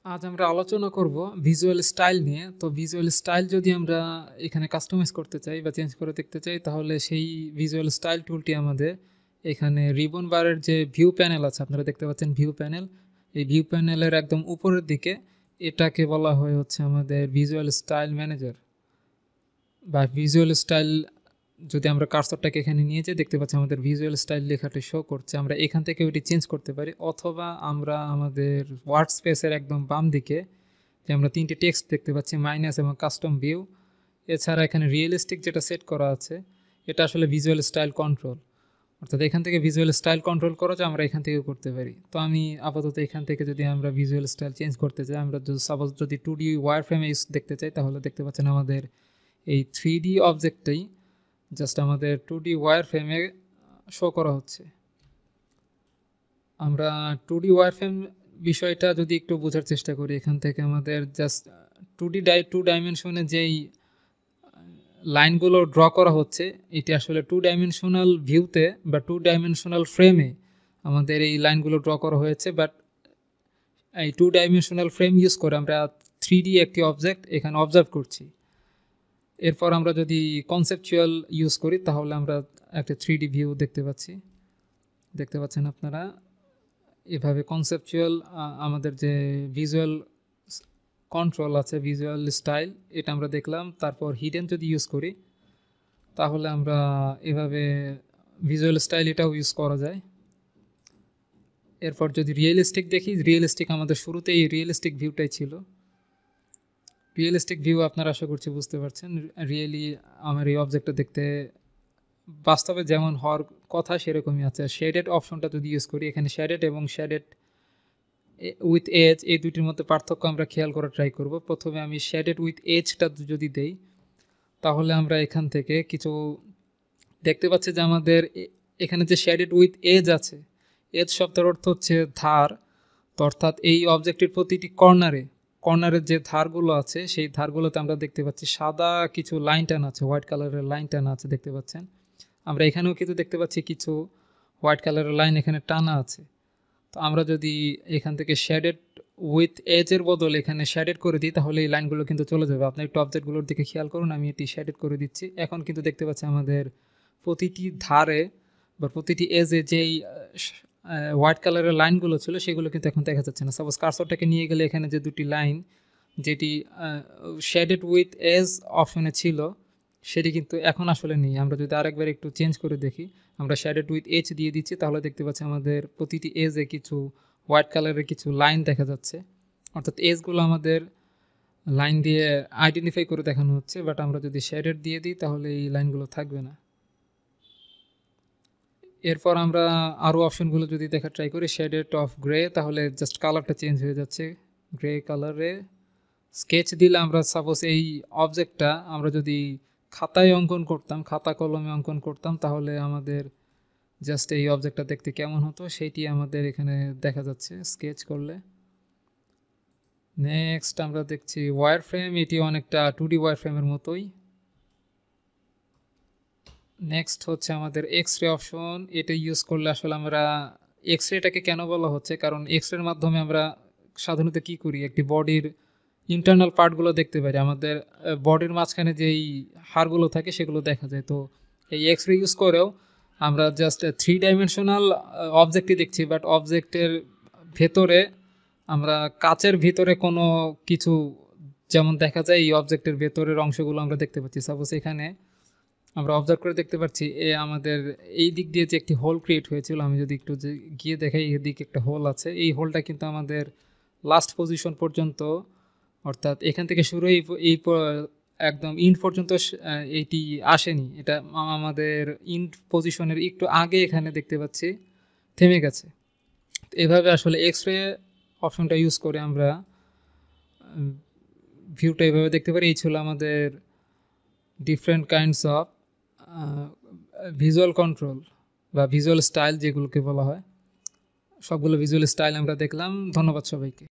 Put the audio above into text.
আজ আমরা আলোচনা করব ভিজুয়াল স্টাইল নিয়ে। তো ভিজুয়াল স্টাইল যদি আমরা এখানে কাস্টমাইজ করতে চাই বা চেঞ্জ করে দেখতে চাই, তাহলে সেই ভিজুয়াল স্টাইল টুলটি আমাদের এখানে রিবন বারের যে ভিউ প্যানেল আছে, আপনারা দেখতে পাচ্ছেন ভিউ প্যানেল, এই ভিউ প্যানেলের একদম উপরের দিকে এটাকে বলা হয় হচ্ছে আমাদের ভিজুয়াল স্টাইল ম্যানেজার বা ভিজুয়াল স্টাইল। যদি আমরা কার্সরটাকে এখানে নিয়ে যাই, দেখতে পাচ্ছি আমাদের ভিজুয়াল স্টাইল লেখাটি শো করছে। আমরা এখান থেকে ওইটি চেঞ্জ করতে পারি, অথবা আমরা আমাদের ওয়ার্ক স্পেসের একদম বাম দিকে যে আমরা তিনটে টেক্সট দেখতে পাচ্ছি, মাইনাস এবং কাস্টম ভিউ, এছাড়া এখানে রিয়েলিস্টিক যেটা সেট করা আছে, এটা আসলে ভিজুয়াল স্টাইল কন্ট্রোল, অর্থাৎ এখান থেকে ভিজুয়াল স্টাইল কন্ট্রোল করা যায়, আমরা এখান থেকে করতে পারি। তো আমি আপাতত এখান থেকে যদি আমরা ভিজুয়াল স্টাইল চেঞ্জ করতে চাই, আমরা সাপোজ যদি 2D ওয়ার ফ্রেমে দেখতে চাই, তাহলে দেখতে পাচ্ছেন আমাদের এই 3D অবজেক্টটাই জাস্ট আমাদের 2D ওয়ার ফ্রেমে শো করা হচ্ছে। আমরা 2D ওয়ার ফ্রেম বিষয়টা যদি একটু বোঝার চেষ্টা করি, এখান থেকে আমাদের জাস্ট 2 ডাইমেনশনে যেই লাইনগুলো ড্র করা হচ্ছে, এটি আসলে 2 ডাইমেনশনাল ভিউতে বা 2 ডাইমেনশনাল ফ্রেমে আমাদের এই লাইনগুলো ড্র করা হয়েছে, বাট এই 2 ডাইমেনশনাল ফ্রেম ইউজ করে আমরা 3D একটি অবজেক্ট এখানে অবজার্ভ করছি। এরপর আমরা যদি কনসেপচুয়াল ইউজ করি, তাহলে আমরা একটা 3D ভিউ দেখতে পাচ্ছেন আপনারা। এভাবে কনসেপচুয়াল আমাদের যে ভিজুয়াল কন্ট্রোল আছে, ভিজুয়াল স্টাইল, এটা আমরা দেখলাম। তারপর হিডেন যদি ইউজ করি, তাহলে আমরা এভাবে ভিজুয়াল স্টাইল এটাও ইউজ করা যায়। এরপর যদি রিয়েলিস্টিক দেখি, রিয়েলিস্টিক আমাদের শুরুতেই রিয়েলিস্টিক ভিউটাই ছিল। রিয়েলিস্টিক ভিউ আপনারা আশা করছি বুঝতে পারছেন। রিয়েলি আমার এই অবজেক্টটা দেখতে বাস্তবে যেমন হওয়ার কথা সেরকমই আছে। শেডেড অপশনটা যদি ইউজ করি, এখানে শেডেড এবং শেডেড উইথ এজ, এই দুটির মধ্যে পার্থক্য আমরা খেয়াল করার ট্রাই করব। প্রথমে আমি শেডেড উইথ এজটা যদি দেই, তাহলে আমরা এখান থেকে কিছু দেখতে পাচ্ছি যে আমাদের এখানে যে শেডেড উইথ এজ আছে, এজ শব্দের অর্থ হচ্ছে ধার। তো অর্থাৎ এই অবজেক্টের প্রতিটি কর্নারের যে ধারগুলো আছে, সেই ধারগুলোতে আমরা দেখতে পাচ্ছি সাদা কিছু লাইন টান আছে, হোয়াইট কালারের লাইন টান আছে, দেখতে পাচ্ছেন। আমরা এখানেও কিন্তু দেখতে পাচ্ছি কিছু হোয়াইট কালারের লাইন এখানে টানা আছে। তো আমরা যদি এখান থেকে শেডেড উইথ এজের বদল এখানে শেডেড করে দিই, তাহলে এই লাইনগুলো কিন্তু চলে যাবে। আপনি একটু অবজেক্টগুলোর দিকে খেয়াল করুন, আমি এটি শেডেড করে দিচ্ছি। এখন কিন্তু দেখতে পাচ্ছি আমাদের প্রতিটি ধারে বা প্রতিটি এজে যেই হোয়াইট কালারের লাইনগুলো ছিল, সেগুলো কিন্তু এখন দেখা যাচ্ছে না। সাপোজ কার্সরটাকে নিয়ে গেলে এখানে যে দুটি লাইন যেটি শেডেড উইথ এজ অপশনে ছিল, সেটি কিন্তু এখন আসলে নেই। আমরা যদি আরেকবার একটু চেঞ্জ করে দেখি, আমরা শেডেড উইথ এজ দিয়ে দিচ্ছি, তাহলে দেখতে পাচ্ছি আমাদের প্রতিটি এজে কিছু হোয়াইট কালারের কিছু লাইন দেখা যাচ্ছে, অর্থাৎ এজগুলো আমাদের লাইন দিয়ে আইডেন্টিফাই করে দেখানো হচ্ছে। বাট আমরা যদি শেডেড দিয়ে দিই, তাহলে এই লাইনগুলো থাকবে না। এরপর আমরা আরও অপশনগুলো যদি দেখার ট্রাই করি, শেডেড অফ গ্রে, তাহলে জাস্ট কালারটা চেঞ্জ হয়ে যাচ্ছে গ্রে কালারে। স্কেচ দিলে আমরা সাপোজ এই অবজেক্টটা আমরা যদি খাতায় অঙ্কন করতাম, খাতা কলমে অঙ্কন করতাম, তাহলে আমাদের জাস্ট এই অবজেক্টটা দেখতে কেমন হতো সেইটি আমাদের এখানে দেখা যাচ্ছে স্কেচ করলে। নেক্সট আমরা দেখছি ওয়ার ফ্রেম, এটি অনেকটা 2D ওয়ার ফ্রেমের মতোই। নেক্সট হচ্ছে আমাদের এক্স রে অপশন। এটা ইউজ করলে আসলে আমরা এক্স রেটাকে কেন বলা হচ্ছে, কারণ এক্স রের মাধ্যমে আমরা সাধারণত কী করি, একটি বডির ইন্টারনাল পার্টগুলো দেখতে পারি। আমাদের বডির মাঝখানে যেই হাড়গুলো থাকে সেগুলো দেখা যায়। তো এই এক্স রে ইউজ করেও আমরা জাস্ট 3 ডাইমেনশনাল অবজেক্টই দেখছি, বাট অবজেক্টের ভেতরে আমরা কাচের ভিতরে কোনো কিছু যেমন দেখা যায়, এই অবজেক্টের ভেতরের অংশগুলো আমরা দেখতে পাচ্ছি। সাপোজ এখানে আমরা অবজার্ভ করে দেখতে পাচ্ছি আমাদের এই দিক দিয়ে যে একটি হোল ক্রিয়েট হয়েছিল, আমি যদি একটু গিয়ে দেখাই, এদিকে একটা হোল আছে। এই হোলটা কিন্তু আমাদের লাস্ট পজিশন পর্যন্ত, অর্থাৎ এখান থেকে শুরু এই একদম ইন পর্যন্ত এইটি আসেনি। এটা আমাদের ইন পজিশনের একটু আগে এখানে দেখতে পাচ্ছি থেমে গেছে। এভাবে আসলে এক্স রে অপশনটা ইউজ করে আমরা ভিউটা এভাবে দেখতে পারি। এই ছিল আমাদের different kinds of visual control বা ভিজুয়াল স্টাইল যেগুলোকে বলা হয়। সবগুলো ভিজুয়াল স্টাইল আমরা দেখলাম। ধন্যবাদ সবাইকে।